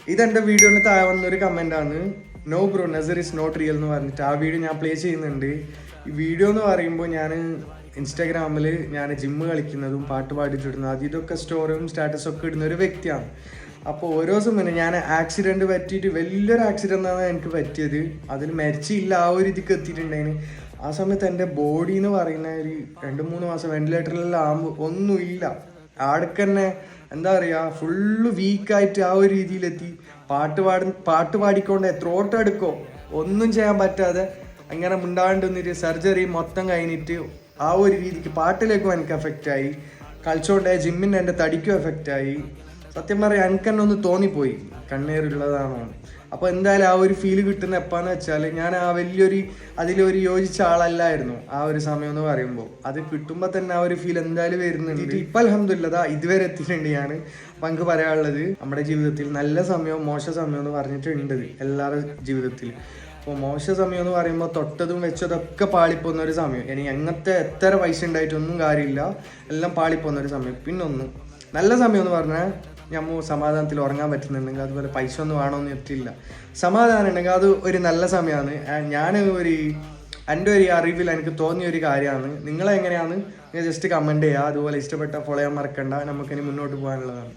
ഇതെൻ്റെ വീഡിയോന് താഴെ വന്നൊരു കമൻ്റാണ്. No bro Nasar is not real എന്ന് പറഞ്ഞിട്ട് ആ വീഡിയോ ഞാൻ പ്ലേ ചെയ്യുന്നുണ്ട്. ഈ വീഡിയോ എന്ന് പറയുമ്പോൾ ഞാൻ ഇൻസ്റ്റാഗ്രാമിൽ ഞാൻ ജിമ്മ് കളിക്കുന്നതും പാട്ട് പാടിയിട്ടിടുന്നതും അത് ഇതൊക്കെ സ്റ്റോറിയും സ്റ്റാറ്റസൊക്കെ ഇടുന്ന ഒരു വ്യക്തിയാണ്. അപ്പോൾ ഓരോ ദിവസം പിന്നെ ഞാൻ ആക്സിഡൻറ്റ് പറ്റിയിട്ട് വലിയൊരു ആക്സിഡൻ്റാണ് എനിക്ക് പറ്റിയത്. അതിൽ മരിച്ചില്ല, ആ ഒരു ഇതിക്ക് എത്തിയിട്ടുണ്ടായിന്. ആ സമയത്ത് എൻ്റെ ബോഡി എന്ന് പറയുന്ന ഒരു 2-3 മാസം വെന്റിലേറ്ററിലെല്ലാം ആകുമ്പോൾ ഒന്നുമില്ല. ആടക്ക് തന്നെ എന്താ പറയുക, ഫുള്ള് വീക്കായിട്ട് ആ ഒരു രീതിയിലെത്തി. പാട്ട് പാടിക്കൊണ്ട് ത്രോട്ട് എടുക്കോ ഒന്നും ചെയ്യാൻ പറ്റാതെ അങ്ങനെ മുണ്ടാണ്ട് വന്നിട്ട് സർജറി മൊത്തം കഴിഞ്ഞിട്ട് ആ ഒരു രീതിക്ക് പാട്ടിലേക്കും എനിക്ക് എഫക്റ്റായി. കളിച്ചോണ്ടേ ജിമ്മിൻ്റെ എൻ്റെ തടിക്കും എഫക്റ്റായി. സത്യം പറയാം എനിക്ക് തന്നെ ഒന്ന് തോന്നിപ്പോയി കണ്ണീരുള്ളതാണോ. അപ്പോൾ എന്തായാലും ആ ഒരു ഫീല് കിട്ടുന്ന എപ്പാന്ന് വെച്ചാൽ ഞാൻ ആ അതിലൊരു യോജിച്ച ആളല്ലായിരുന്നു ആ ഒരു സമയം എന്ന് പറയുമ്പോൾ. അത് കിട്ടുമ്പോൾ തന്നെ ആ ഒരു ഫീൽ എന്തായാലും വരുന്നുണ്ട്. ഇപ്പം അൽഹംദുലില്ലാ ഇതുവരെ എത്തിയിട്ടുണ്ട് ഞാൻ. അപ്പം എനിക്ക് പറയാനുള്ളത്, നമ്മുടെ ജീവിതത്തിൽ നല്ല സമയവും മോശ സമയം എന്ന് പറഞ്ഞിട്ടുണ്ട് എല്ലാവരുടെ ജീവിതത്തിൽ. അപ്പോൾ മോശ സമയം എന്ന് പറയുമ്പോൾ തൊട്ടതും വെച്ചതൊക്കെ പാളിപ്പോകുന്ന ഒരു സമയം. ഇനി എങ്ങനത്തെ എത്ര പൈസ ഉണ്ടായിട്ടൊന്നും കാര്യമില്ല, എല്ലാം പാളിപ്പോകുന്ന ഒരു സമയം. പിന്നെ നല്ല സമയം എന്ന് പറഞ്ഞാൽ നമ്മൾ സമാധാനത്തിൽ ഉറങ്ങാൻ പറ്റുന്നുണ്ടെങ്കിൽ, അതുപോലെ പൈസ ഒന്നും വേണമെന്ന് എത്തില്ല, സമാധാനം ഉണ്ടെങ്കിൽ അത് ഒരു നല്ല സമയമാണ്. എൻ്റെ ഒരു അറിവിൽ എനിക്ക് തോന്നിയ ഒരു കാര്യമാണ്. നിങ്ങളെങ്ങനെയാണ്? നിങ്ങൾ ജസ്റ്റ് കമൻറ്റ് ചെയ്യുക. അതുപോലെ ഇഷ്ടപ്പെട്ട ഫോളോ ചെയ്യാൻ മറക്കണ്ട. നമുക്കിനി മുന്നോട്ട് പോകാനുള്ളതാണ്.